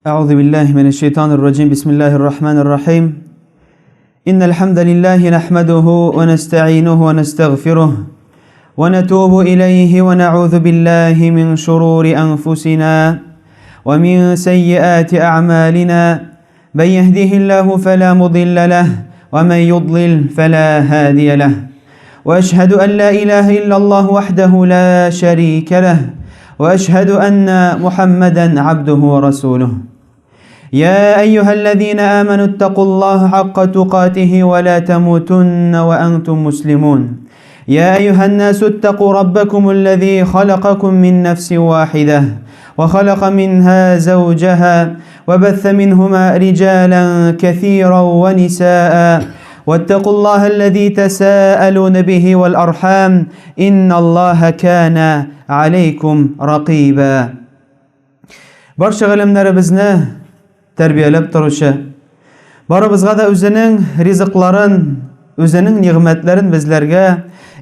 أعوذ بالله من الشيطان الرجيم. بسم الله الرحمن الرحيم. إن الحمد لله نحمده ونستعينه ونستغفره ونتوب إليه ونعوذ بالله من شرور أنفسنا ومن سيئات أعمالنا. من يهده الله فلا مضل له ومن يضلل فلا هادي له. وأشهد أن لا إله إلا الله وحده لا شريك له وأشهد أن محمدا عبده ورسوله. يا أيها الذين آمنوا اتقوا الله حق تقاته ولا تموتن وأنتم مسلمون. يا أيها الناس اتقوا ربكم الذي خلقكم من نفس واحدة وخلق منها زوجها وبث منهما رجالا كثيرا ونساء واتقوا الله الذي تساءلون به والأرحام إن الله كان عليكم رقيبا. Barcha g'ilimlarimizni tarbiyalab turuvchi, baribizga da o'zining rizqlarin, o'zining ne'matlarini bizlarga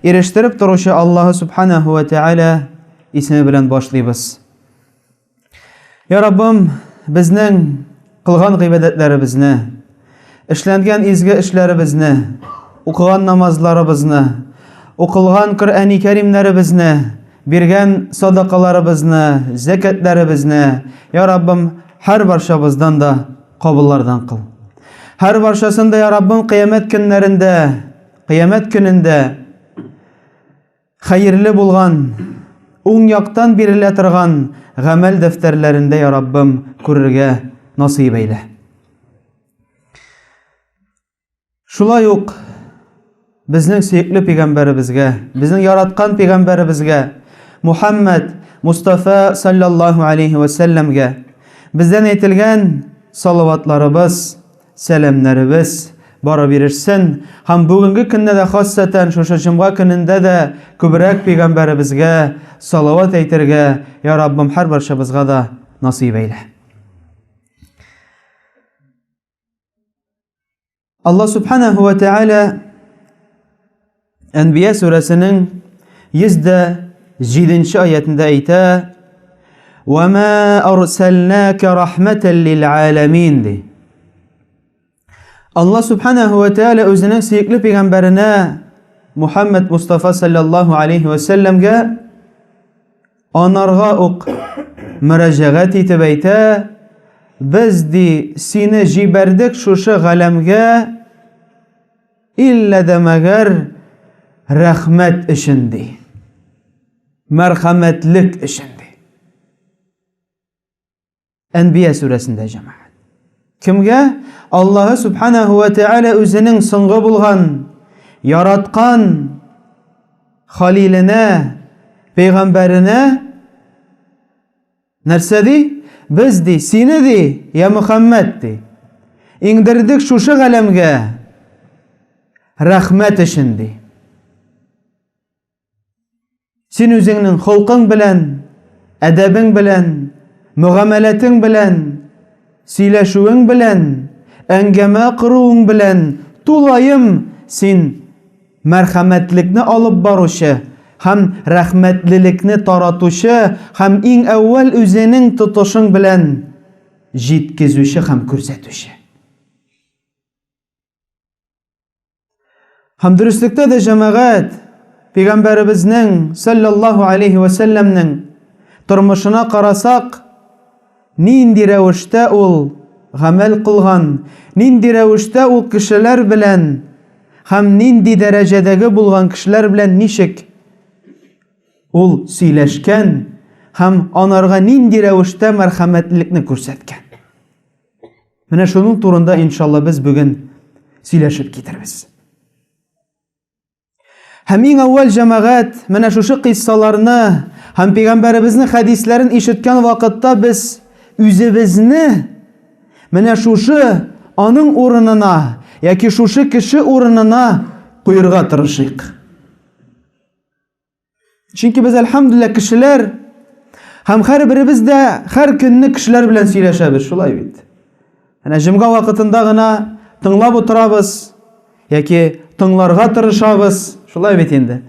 erishtirib turuvchi Alloh subhanahu va taolo ismi bilan boshlaymiz. Ya Rabbim, bizning qilgan ibodatlarimizni, ishlangan ezgi ishlarimizni, o'qigan namozlarimizni, o'qilgan Qur'oni karimlarimizni, bergan sadaqalarimizni, zakatlarimizni ya Rabbim har barchamizdan da qabullardan qil. Har barchasında ya Rabbim qiyomat kunida xayrli bo'lgan, o'ng yoqdan berilib turgan g'amal daftarlarida ya Rabbim ko'rishga nasib eyle. Şulay yo'q bizning suyukli payg'ambarimizga, bizning yaratgan payg'ambarimizga Muhammad Mustafa sallallohu alayhi va sallamga bizdan aytilgan salavatlarimiz, salamlarimiz borib berishsin. Ham bugungi kunda da xossatan shu juma kunida da ko'proq payg'ambarimizga salavat aytirga ya Rabbim har barchamizga da nasib eyle. Allah subhanahu wa ta'ala Enbiya surasının 107. ayetinde ayta وَمَا أَرْسَلْنَاكَ رَحْمَةً لِلْعَالَمِينَ de. Allah subhanahu wa ta'ala özünün suyuklu peygamberine Muhammed Mustafa sallallahu aleyhi ve sellem'ge onarga ok müracaat etib ayta biz de seni jiberdik şuşu galemge illa demeger rahmet işindi, merhametlik işindi. Enbiya suresinde cemaat. Kimge? Allah subhanahu ve teala özünün sınğı bulgan, yaratkan haliline, peygamberine nersedi? Biz de, seni de, ya Muhammed de indirdik şuşu galemge rahmet işindi. Sen özünün hulkın bilen, edebin bilen, muameletin bilen, sileşuğun bilen, engeme kıruğun bilen, tulayım sen merhametlikni alıp barışı, hem rahmetlilikni taratuşu, hem en evvel özünün tutuşun bilen jitkizuşu hem körsetuşu. Hem dürüstlükte de cemaat, Peygamberimizin sallallahu aleyhi ve sellem'nin turmuşuna qarasak, nindi revişte ol gamel kılgan, nindi revişte ol kişiler bilen, hem nindi derecedeki bulgan kişiler bilen nişik ol söyleşken, hem onarga nindi revişte merhametlilikni körsetken. Mene şunun turunda inşallah biz bugün söyleşip getiririz. Hem en evvel cemaat mene şu kıssalarını, hem peygamberimizin hadislerini işitken vakitte biz üzerimizni mene şu onun orununa, yaki şu kişi orununa koyurga tırışık. Çünkü biz elhamdülillah kişiler hem her birimiz de her günlük kişiler bilen söyleşebilir. Şulay bit. Yani cümga vakitinde gına tınlap oturabız, yaki tınlarga tırışabız. Şulay bit indi.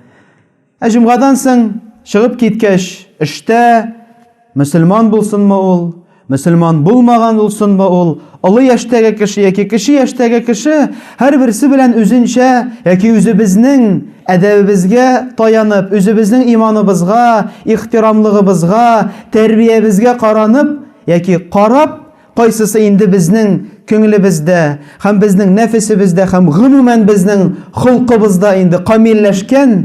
Cümgadan sen çıkıp gitkeş, işte Müslüman bulsun mu ol, Мөселман булмаган булсынмы ул, олы яшьтәге кеше яки кече яшьтәге кеше, һәрберсе белән үзенчә яки үзебезнең әдәбебезгә таянып, үзебезнең иманыбызга, ихтирамлыгыбызга, тәрбиябезгә каранып яки карап, кайсысы инде безнең күңелебездә, һәм безнең нәфесебездә, һәм гомумән безнең холкыбызда инде камилләшкән,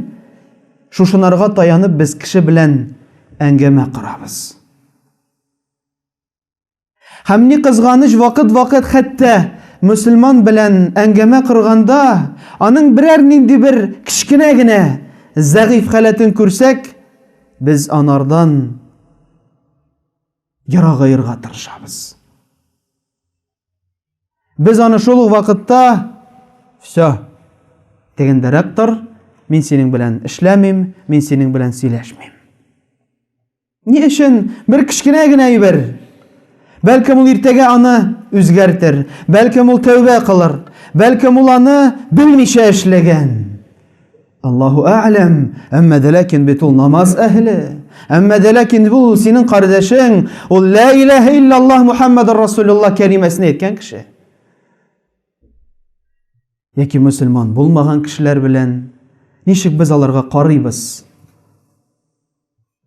шушынарга таянып без кеше белән әңгәмә корабыз. Һәм ни кызганыч, вакыт-вакыт хәтта мөселман белән әңгәмә корганда, аның берәр нинди бер кичкенә генә зәгыйф халәтен күрсәк, без анардан ярагайырга тырышабыз. Без аны шул вакытта «Всё, дигәндәрәк тор, мин синең белән эшләмим, мин синең белән сөйләшмим». Ни өчен бер кичкенә генә әйбер? Бәлкем ул иртәгә аны үзгәртер, бәлкем ул тәүбә кылыр, бәлкем ул аны белмичә эшләгән. Аллаһу а'лам, әмма дә ләкин бит ул намаз әһле, әмма дә ләкин ул синең кардәшең, ул ла илаһа илляллаһ Мухаммаdur Расулуллаһ кәлимәсен әйткән кеше. Яки мөселман булмаган кешеләр белән ничек без аларга карыйбыз?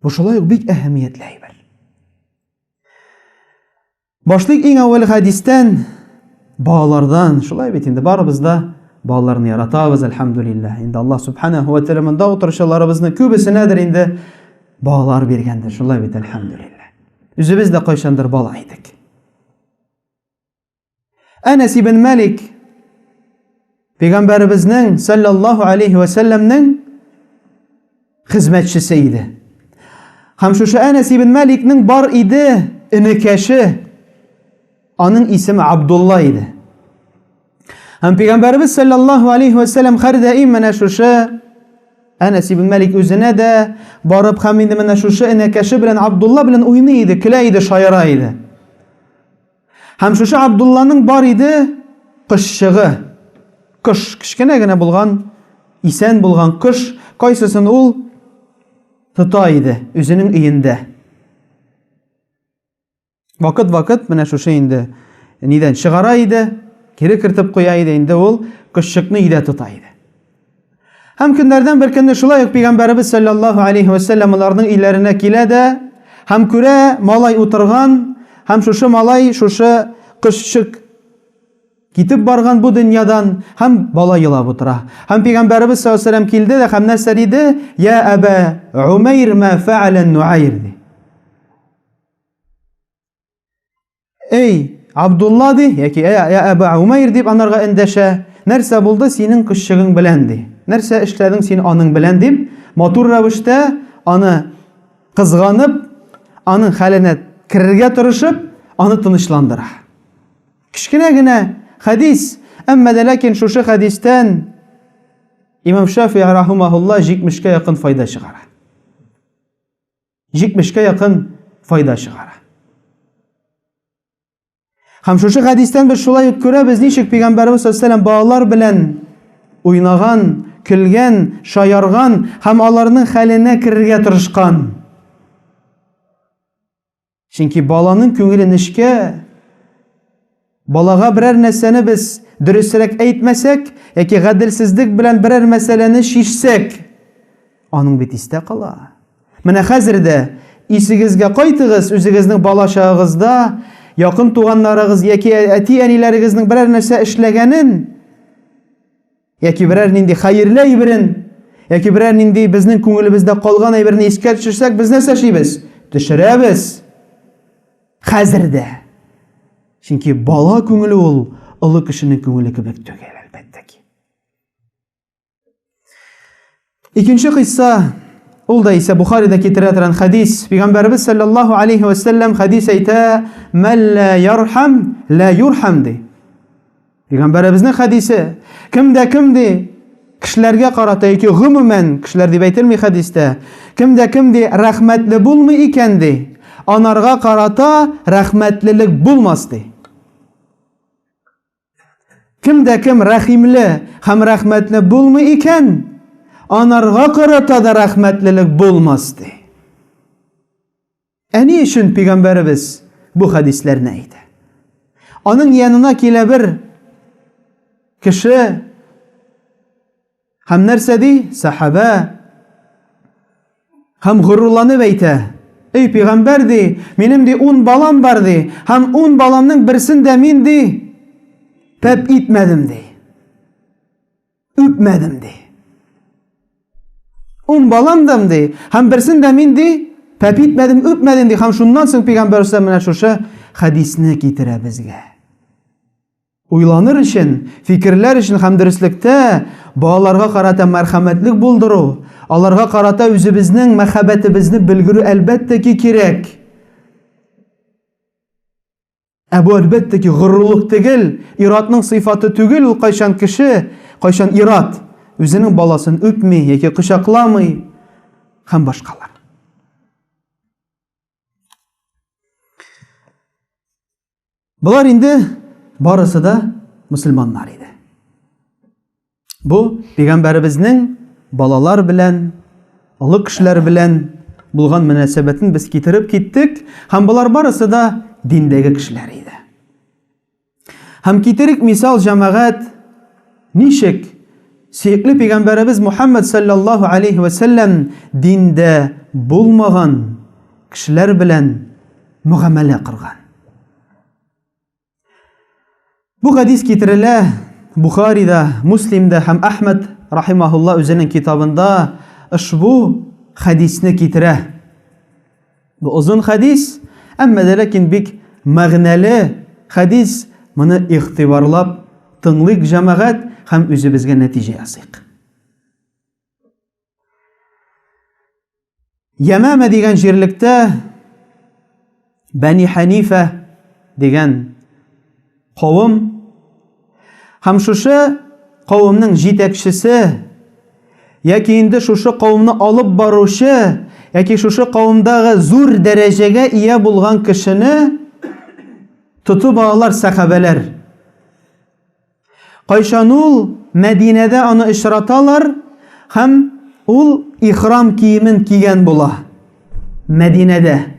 Бу шулай ук бик әһәмиятле әйбер. Башлык иң әүвәл хадистән, балалардан, шулай бит инде барыбыз да балаларны яратабыз, әлхәмдүлилләһ. Инде Аллаһ субханаһу ва тәгалә монда утырышаларыбызны күбесенәдер инде балалар биргәндер, шулай бит әлхәмдүлилләһ. Үзебез дә кайчандыр бала идек. Анас ибн Малик Пәйгамбәребезнең саллаллаһу алейхи ва сәлләмнең хезмәтчесе иде. Һәм шушы Анас ибн Маликның бар иде энекәше. Аның исеме Абдулла иде. Һәм Пәйгамбәребез саллаллаһу алейхи ва сәлләм һәр даим менә шушы Анас ибн Малик үзенә дә барып һәм инде менә шушы энекәше белән Абдулла белән уйный иде, көлә иде, шаяра иде. Һәм шушы Абдулланың бар иде кышчыгы. Кыш, кичкенә генә булган, исән булган кыш, кайсысын ул тота иде үзенең өендә. Вакыт-вакыт менә шушы инде нидән чыгара иде, кире кертеп куя иде, инде ул кышчыкны өйдә тота иде. Һәм көннәрдән бер көнне шулай ук Пәйгамбәребез саллаллаһу алейхи ва сәлләм аларның өйләренә килә дә, һәм күрә малай утырган, һәм шушы малай, шушы кышчык китеп барган бу дөньядан, һәм бала елап утыра. Һәм Пәйгамбәребез саллаллаһу алейхи ва сәлләм килде дә һәм нәрсә диде? Я Аба Умайр ма фа'ала Нуайр. Эй, Абдулла ди, яки я Аба Умайр дип анарга эндәшә. Нәрсә булды синең кышчыгың белән ди? Нәрсә эшләдең син аның белән дип, матур рәвештә аны кызганып, аның хәленә кирергә тырышып, аны тынычландыра. Кичкенә генә хадис, әмма дә ләкин шушы хадистән Имам Шафии рахимаһуллаһ 70-кә якын файда чыгара. 70-кә якын файда чыгара. Һәм шушы хадистән без шулай ук күрәбез, ничек Пәйгамбәребез саллаллаһу алейхи ва сәлләм балалар белән уйнаган, көлгән, шаярган һәм аларның хәленә кирергә тырышкан. Чөнки баланың күңеле нечкә, балага берәр нәрсәне без дөресрәк әйтмәсәк, яки гаделсезлек белән берәр мәсьәләне шишсәк, аның бит истә кала. Менә хәзер дә исегезгә кайтыгыз, үзегезнең балачагызда якын туганнарыгыз яки әти-әниләрегезнең берәр нәрсә эшләгәнен, яки берәр нинди хәерле әйберен, яки берәр нинди безнең күңелебездә калган әйберне искә төшерсәк, без нәрсә эшлибез? Төшерәбез. Хәзер дә. Чөнки бала күңеле ул олы кешенең күңеле кебек түгел, әлбәттә ки. Икенче кыйсса, ул да исә Бухаридә китерә торган хадис. Пәйгамбәребез саллаллаһу алейхи ва сәлләм хадис әйтә: "Мән ла ярхам, ла юрхам" ди. Пәйгамбәребезнең хадисе. Кемдә кешеләргә карата яки гомумән кешеләр дип әйтелми хадистә. Кемдә рәхмәтле булмый икән ди, анарга карата рәхмәтлелек булмас ди. Кемдә рәхимле һәм рәхмәтле булмый икән, анарга карата да рәхмәтлелек булмас ди. Әни өчен Пәйгамбәребез bu хәдисләрне әйтә. Аның янына килә бер кеше һәм нәрсә ди? Сахаба һәм горурланып әйтә: "Эй пәйгамбәр ди, минем ди 10 балам бар ди, һәм 10 баламның берсен дә мин ди пәп итмәдем ди. Үпмәдем ди. 10 балам да ди, һәм берсен дә мин ди пәп итмәдем, үпмәдем ди." Һәм шуннан соң пәйгамбәр менә шушы хәдисне китерә безгә. Уйланыр өчен, фикерләр өчен һәм дөреслектә балаларга карата мәрхәмәтлек булдыру, аларга карата үзебезнең мәхәббәтебезне белгерү әлбәттә ки кирәк. Бу әлбәттә ки горурлык түгел, иратның сыйфаты түгел. Ул кайчан кеше, кайчан ират үзенең баласын үпми яки кочакламый һәм башкалар. Булар инде барысы да мусламаннар иде. Бу пәйгамбәребезнең балалар белән, олы кешеләр белән булган мөнәсәбәтен без китереп киттек, һәм булар барысы да диндәге кешеләр иде. Һәм китерик мисал җәмәгать, ничек сөекле пәйгамбәребез Мухаммад саллаллаһу алейхи ва саллям диндә булмаган кешеләр белән мугамәлә кылган. Бу хәдис китерелә Бухарida, Муслимда һәм Ахмад рахимаһулла үзенең китабында ошбу хәдисне китерә. Бу озын хәдис, әмма дә ләкин бик мәгънәле хәдис. Моны игътибарлап тыңлыйк җәмәгать һәм үзебезгә нәтиҗә ясыйк. Ямама дигән җирлектә Бәни Ханифа дигән кавым һәм шушы кавымның җитәкчесе яки инде шушы кавымны алып баручы яки шушы кавымдагы зур дәрәҗәгә ия булган кешене тотып алалар сахабәләр. Кайчан ул Мәдинәдә аны очраталар һәм ул ихрам киемен кигән була. Мәдинәдә.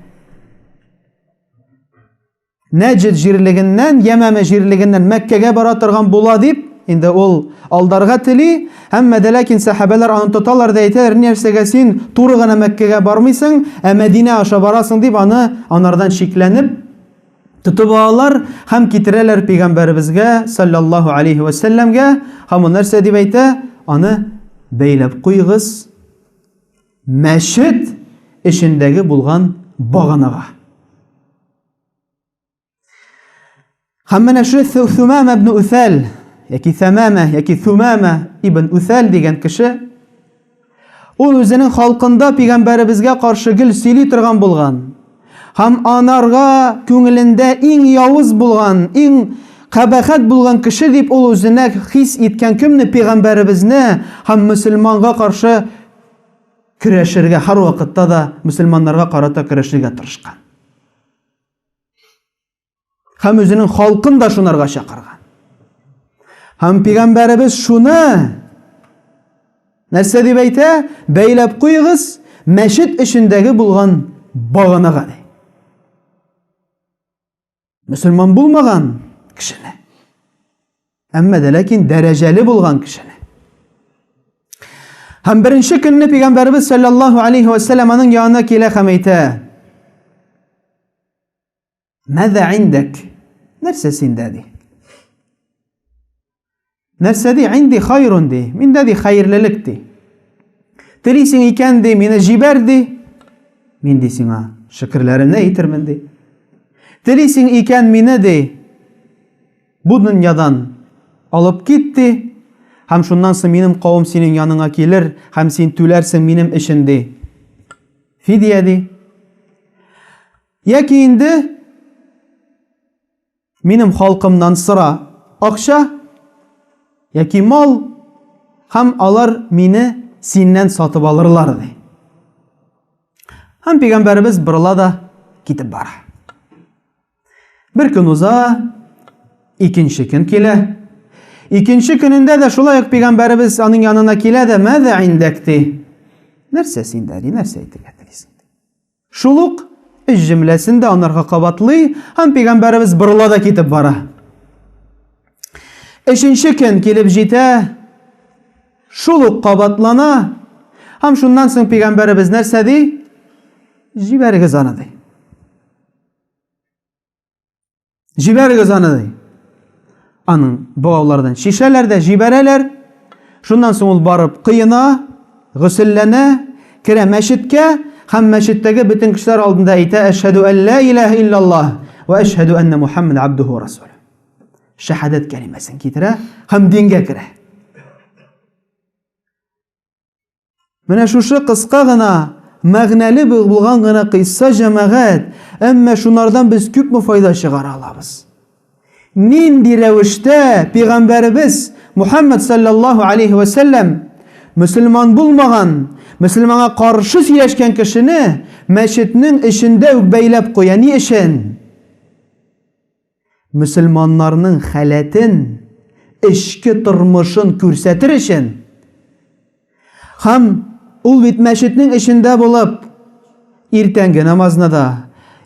Нәҗд җирлегеннән, Ямама җирлегеннән Мәккәгә бара торган була дип, инде ул алдарга тели, әмма дә ләкин сахабәләр аны тоталар да әйтәләр: "Нәрсәгә син туры гына Мәккәгә бармыйсың, ә Мәдинә аша барасың?" дип аны анардан шикләнеп тотып алалар һәм китерәләр пәйгамбәребезгә саллаллаһу алейхи ва саллямгә. Һәм ул нәрсә дип әйтә? Аны бәйләп куйгыз мәчет эчендәге булган баганага. Һәм менә шу Thumama ibn Uthal яки Thamama яки Thumama ibn Uthal дигән кеше, ул үзенең халкында пәйгамбәребезгә каршы гел сөйли торган булган. Һәм анарга күңелендә иң явыз булган, иң кабахат булган кеше дип ул үзенә хис иткән кемне? Пәйгамбәребезне һәм мусламанга каршы көрәшергә, һәр вакытта да мусламаннарга карата көрәшергә тырышкан. Һәм үзенең халкын да шунарга чакырган. Һәм пәйгамбәребез шуны нәрсә дип әйтә? Бәйләп куйгыз мәчет эчендәге булган баганага ди. Мусламан булмаган кешене. Әмма дә ләкин дәрәҗәле булган кешене. Һәм беренче көнне пәйгамбәребез саллаллаһу алейхи ва саллям аның янына килә һәм әйтә: "Мәзә индәк?" Нәрсә синдә ди? Нәрсә ди? "Инди хайрун" ди. Миндә ди хәерлелек ди. Телисең икән ди, мине җибәр ди. Мин ди сиңа шөкерләремне әйтермен ди. Телисең икән мине ди бу дөньядан алып кит ди. Һәм шуннан соң минем кавым синең яныңа килер һәм син түләрсең минем өчен ди. Фидия ди. Яки инде минем халкымнан сыра акча яки мал һәм алар мине синнән сатып алырлар ди. Һәм пәйгамбәребез борыла да китеп бара. Bir көн уза, икенче көн килә. Икенче көнендә дә шулай ук пәйгамбәребез аның янына килә дә: "Мәзә индәк?" ди. Нәрсә синдә ди? Нәрсә әйтергә телисең? Шул ук Өч җөмләсен дә анарга кабатлый һәм Пәйгамбәребез борыла да китеп бара. Өченче көн килеп җитә, шул ук кабатлана һәм шуннан соң Пәйгамбәребез нәрсә ди? Җибәрегез аны ди. Җибәрегез аны ди. Аның богаулардан шишәләр дә җибәрәләр. Шуннан соң ул барып кыена, гысылләнә, керә мәчеткә һәм мәчеттәге бөтен кешеләр алдында әйтә: "Әшһәду ан ла илаһа иллаллаһ ва әшһәду анна Мухаммад абдуху ва расулуһ." Шәһадәт кәлимәсен китерә һәм дингә керә. Менә шушы кыска гына, мәгънәле булган гына кыйсса җәмәгать, әмма шунардан без күпме файда чыгара алабыз. Нинди рәвештә Пәйгамбәребез Мухаммад саллаллаһу алейхи ва саллям мөселман булмаган, мөселманга каршы сөйләшкән кешене мәчетнең эчендә үк бәйләп куя. Ни өчен? Мөселманнарның халәтен, эчке тормышын күрсәтер өчен. Һәм ул бит мәчетнең эчендә булып, иртәнге намазны да,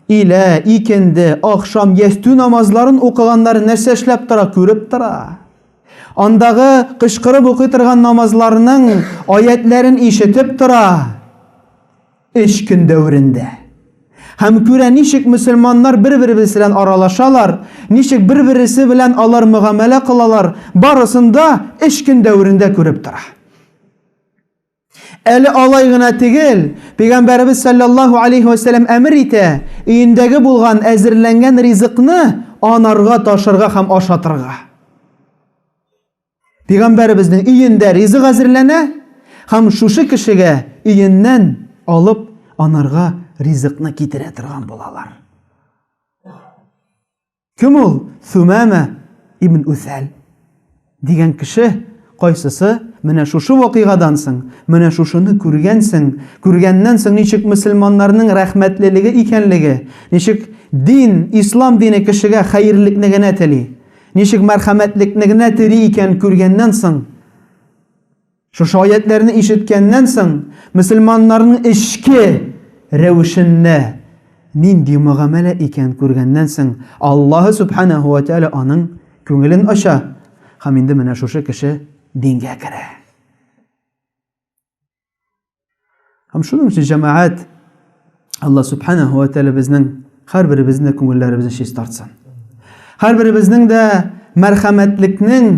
илә, икенде, ахшам, ястү намазларын укыганнар нәрсә эшләп тора? Күреп тора. Андагы кычкырып укый торган намазларның аятларын ишетеп тора. Эш көн дәврендә. Һәм күрә, ничек мөселманнар бер-берсе белән аралашалар, ничек бер-берсе белән алар мөгамәлә кылалар, барысында эш көн дәврендә күреп тора. Әле алай гына түгел, Пәйгамбәребез саллаллаһу алейхи ва саллям әмер итә, өендәге булган әзерләнгән ризыкны анарга, ташырга һәм ашатырга. Пәйгамбәребезнең өендә ризык әзерләнә һәм шушы кешегә өеннән алып анарга ризыкны китерә торган булалар. Кем ул? Сумама ибн Усал дигән кеше. Кайсысы? Менә шушы вакыйгадан соң, менә шушыны күргәнсең, күргәннән соң ничек мөселманнарның рәхмәтлелеге икәнлеге, ничек дин, ислам дине кешегә хәерлекне генә тели, ничек мәрхәмәтлекне генә тели икән күргәннән соң, шушы аятларны ишеткәннән соң, мөселманнарның эчке рәвешендә нинди мөгамәлә икән күргәннән соң, Аллаһ субханаһу ва тааля аның күңелен ача. Һәм инде менә шушы кеше дингә керә. Һәм шуның өчен җәмәгать, Аллаһ субханаһу ва тааля безнең һәрберебезнең күңелләребезне чист тартсын. Һәрберебезнең дә мәрхәмәтлекнең,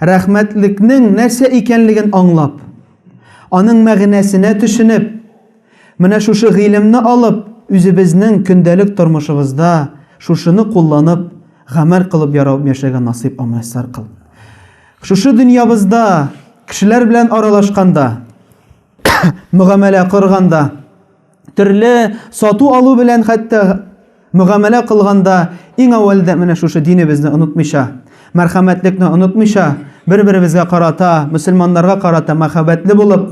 рәхмәтлекнең нәрсә икәнлеген аңлап, аның мәгънәсенә төшенеп, менә шушы гыйлемне алып, үзебезнең көндәлек тормышыбызда шушыны кулланып, гамәл кылып яшәргә насыйп амәссәр кыл. Шушы дөньябызда кешеләр белән аралашканда, мөгамәлә кырганда, төрле сату алу белән хәтта мөгамәлә кылганда, иң әүвәлдә менә шушы динебезне онытмыйча, мәрхәмәтлекне онытмыйча, бер-беребезгә карата, мөселманнарга карата мәхәббәтле булып,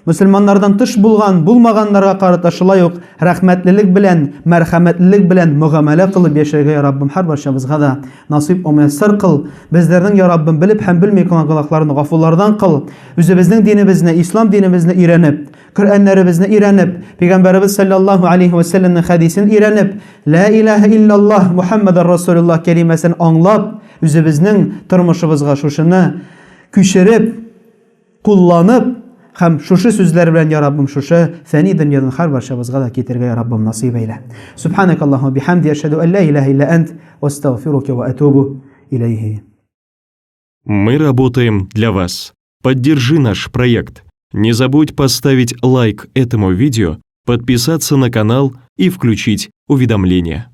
мөселманнардан тыш булган, булмаганнарга карата шулай ук рәхмәтлелек белән, мәрхәмәтлелек белән мөгамәлә кылып яшәргә я Раббым һәр барчабызга да насыйп омәссәр кыл. Безләрнең я Раббым белеп һәм белмәй калган гыйлакларны гафулардан кыл. Үзебезнең динебезне, ислам динебезне өйрәнеп, Коръәннәребезне өйрәнеп, Пәйгамбәребез саллаллаһу алейхи ва саллямның хәдисен өйрәнеп, ла илаһа иллаллаһ Мухаммадар расулуллаһ кәлимәсен аңлап, үзебезнең тормышыбызга шушыны күчереп, кулланып, һәм шушы сүзләр белән я Раббым шушы фәни дөньядан һәр барчабызга да китергә я Раббым насыйп әйлә. Субханакаллаһумма бихамди ашһаду ан ла илаһа илля ант ва астагфирука ва атубу илейхи. Мы работаем для вас. Поддержи наш проект. Не забудь поставить лайк этому видео, подписаться на канал и включить уведомления.